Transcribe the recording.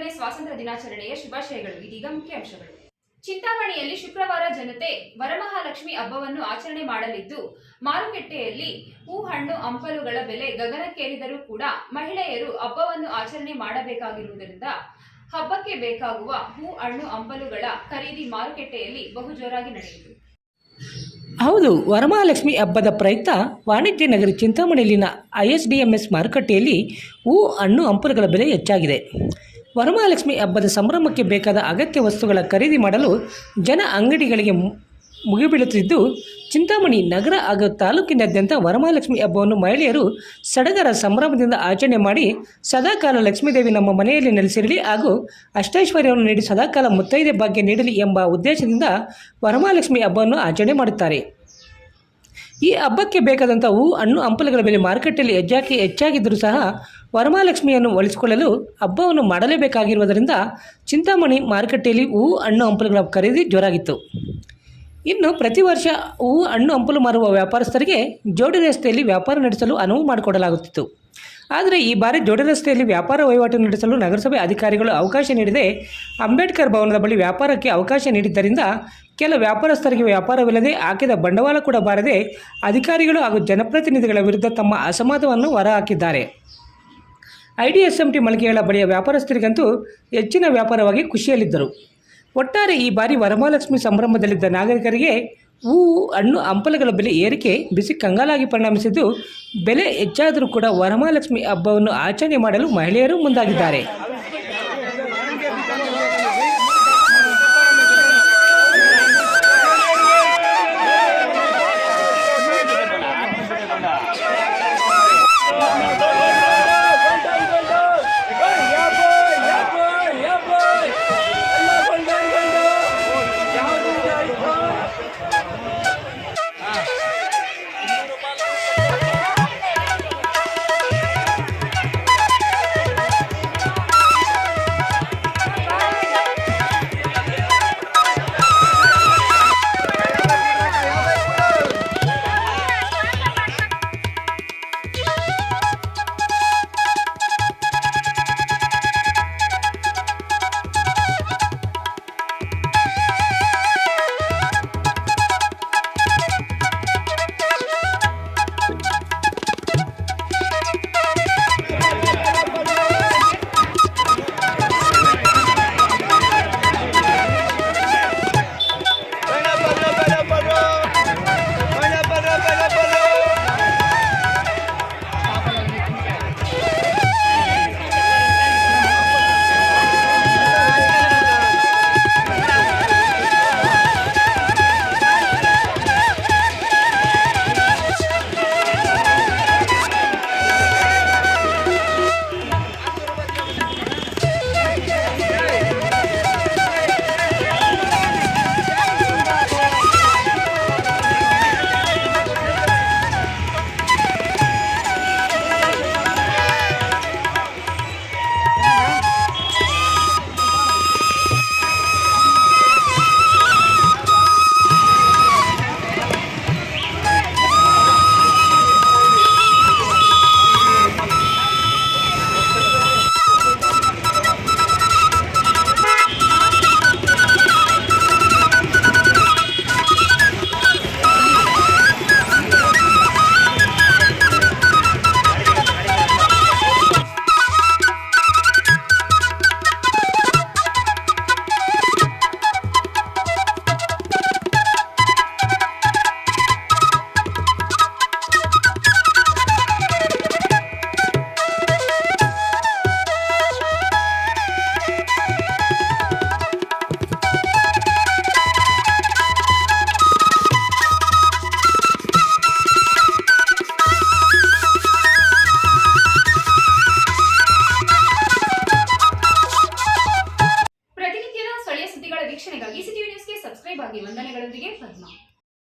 72ನೇ ಸ್ವಾತಂತ್ರ್ಯ ದಿನಾಚರಣೆಯ ಶುಭಾಶಯಗಳು. ಇದೀಗ ಮುಖ್ಯಾಂಶಗಳು. ಚಿಂತಾಮಣಿಯಲ್ಲಿ ಶುಕ್ರವಾರ ಜನತೆ ವರಮಹಾಲಕ್ಷ್ಮಿ ಹಬ್ಬವನ್ನು ಆಚರಣೆ ಮಾಡಲಿದ್ದು, ಮಾರುಕಟ್ಟೆಯಲ್ಲಿ ಹೂ, ಹಣ್ಣು, ಹಂಪಲುಗಳ ಬೆಲೆ ಗಗನಕ್ಕೇರಿದರೂ ಕೂಡ ಮಹಿಳೆಯರು ಹಬ್ಬವನ್ನು ಆಚರಣೆ ಮಾಡಬೇಕಾಗಿರುವುದರಿಂದ ಹಬ್ಬಕ್ಕೆ ಬೇಕಾಗುವ ಹೂ, ಹಣ್ಣು, ಹಂಪಲುಗಳ ಖರೀದಿ ಮಾರುಕಟ್ಟೆಯಲ್ಲಿ ಬಹು ಜೋರಾಗಿ ನಡೆಯಿತು. ಹೌದು, ವರಮಹಾಲಕ್ಷ್ಮಿ ಹಬ್ಬದ ಪ್ರಯುಕ್ತ ವಾಣಿಜ್ಯ ನಗರಿ ಚಿಂತಾಮಣಿಯಲ್ಲಿನ ISDMS ಮಾರುಕಟ್ಟೆಯಲ್ಲಿ ಹೂ, ಹಣ್ಣು, ಹಂಪಲುಗಳ ಬೆಲೆ ಹೆಚ್ಚಾಗಿದೆ. ವರಮಹಾಲಕ್ಷ್ಮಿ ಹಬ್ಬದ ಸಂಭ್ರಮಕ್ಕೆ ಬೇಕಾದ ಅಗತ್ಯ ವಸ್ತುಗಳ ಖರೀದಿ ಮಾಡಲು ಜನ ಅಂಗಡಿಗಳಿಗೆ ಮುಗಿಬೀಳುತ್ತಿದ್ದು, ಚಿಂತಾಮಣಿ ನಗರ ಹಾಗೂ ತಾಲೂಕಿನಾದ್ಯಂತ ವರಮಹಾಲಕ್ಷ್ಮಿ ಹಬ್ಬವನ್ನು ಮಹಿಳೆಯರು ಸಡಗರ ಸಂಭ್ರಮದಿಂದ ಆಚರಣೆ ಮಾಡಿ ಸದಾಕಾಲ ಲಕ್ಷ್ಮೀದೇವಿ ನಮ್ಮ ಮನೆಯಲ್ಲಿ ನೆಲೆಸಿರಲಿ ಹಾಗೂ ಅಷ್ಟೈಶ್ವರ್ಯವನ್ನು ನೀಡಿ ಸದಾಕಾಲ ಮುತ್ತೈದೆ ಭಾಗ್ಯ ನೀಡಲಿ ಎಂಬ ಉದ್ದೇಶದಿಂದ ವರಮಹಾಲಕ್ಷ್ಮಿ ಹಬ್ಬವನ್ನು ಆಚರಣೆ ಮಾಡುತ್ತಾರೆ. ಈ ಹಬ್ಬಕ್ಕೆ ಬೇಕಾದಂಥ ಹೂ, ಹಣ್ಣು, ಹಂಪಲುಗಳ ಬೆಲೆ ಮಾರುಕಟ್ಟೆಯಲ್ಲಿ ಹೆಚ್ಚಾಗಿದ್ದರೂ ಸಹ ವರಮಹಾಲಕ್ಷ್ಮಿಯನ್ನು ಒಲಿಸಿಕೊಳ್ಳಲು ಹಬ್ಬವನ್ನು ಮಾಡಲೇಬೇಕಾಗಿರುವುದರಿಂದ ಚಿಂತಾಮಣಿ ಮಾರುಕಟ್ಟೆಯಲ್ಲಿ ಹೂ, ಹಣ್ಣು, ಹಂಪಲುಗಳ ಖರೀದಿ ಜೋರಾಗಿತ್ತು. ಇನ್ನು ಪ್ರತಿ ವರ್ಷ ಹೂ, ಹಣ್ಣು, ಹಂಪಲು ಮಾರುವ ವ್ಯಾಪಾರಸ್ಥರಿಗೆ ಜೋಡಿ ರಸ್ತೆಯಲ್ಲಿ ವ್ಯಾಪಾರ ನಡೆಸಲು ಅನುವು ಮಾಡಿಕೊಡಲಾಗುತ್ತಿತ್ತು. ಆದರೆ ಈ ಬಾರಿ ಜೋಡಿ ರಸ್ತೆಯಲ್ಲಿ ವ್ಯಾಪಾರ ವಹಿವಾಟು ನಡೆಸಲು ನಗರಸಭೆ ಅಧಿಕಾರಿಗಳು ಅವಕಾಶ ನೀಡದೆ ಅಂಬೇಡ್ಕರ್ ಭವನದ ಬಳಿ ವ್ಯಾಪಾರಕ್ಕೆ ಅವಕಾಶ ನೀಡಿದ್ದರಿಂದ ಕೆಲ ವ್ಯಾಪಾರಸ್ಥರಿಗೆ ವ್ಯಾಪಾರವಿಲ್ಲದೆ ಹಾಕಿದ ಬಂಡವಾಳ ಕೂಡ ಬಾರದೆ ಅಧಿಕಾರಿಗಳು ಹಾಗೂ ಜನಪ್ರತಿನಿಧಿಗಳ ವಿರುದ್ಧ ತಮ್ಮ ಅಸಮಾಧಾನವನ್ನು ಹೊರಹಾಕಿದ್ದಾರೆ. IDSMT ಮಳಿಗೆಗಳ ಬಳಿಯ ವ್ಯಾಪಾರಸ್ಥರಿಗಂತೂ ಹೆಚ್ಚಿನ ವ್ಯಾಪಾರವಾಗಿ ಖುಷಿಯಲ್ಲಿದ್ದರು. ಒಟ್ಟಾರೆ ಈ ಬಾರಿ ವರಮಹಾಲಕ್ಷ್ಮಿ ಸಂಭ್ರಮದಲ್ಲಿದ್ದ ನಾಗರಿಕರಿಗೆ ಹೂ, ಹಣ್ಣು, ಹಂಪಲುಗಳ ಬೆಲೆ ಏರಿಕೆ ಬಿಸಿ ಕಂಗಾಲಾಗಿ ಪರಿಣಮಿಸಿದ್ದು, ಬೆಲೆ ಹೆಚ್ಚಾದರೂ ಕೂಡ ವರಮಹಾಲಕ್ಷ್ಮಿ ಹಬ್ಬವನ್ನು ಆಚರಣೆ ಮಾಡಲು ಮಹಿಳೆಯರು ಮುಂದಾಗಿದ್ದಾರೆ. ವೀಕ್ಷಣೆಗಾಗಿ ಸಿಟಿವಿ ನ್ಯೂಸ್ಗೆ ಸಬ್ಸ್ಕ್ರೈಬ್ ಆಗಿ. ವಂದನೆಗಳೊಂದಿಗೆ ಪದ್ಮ.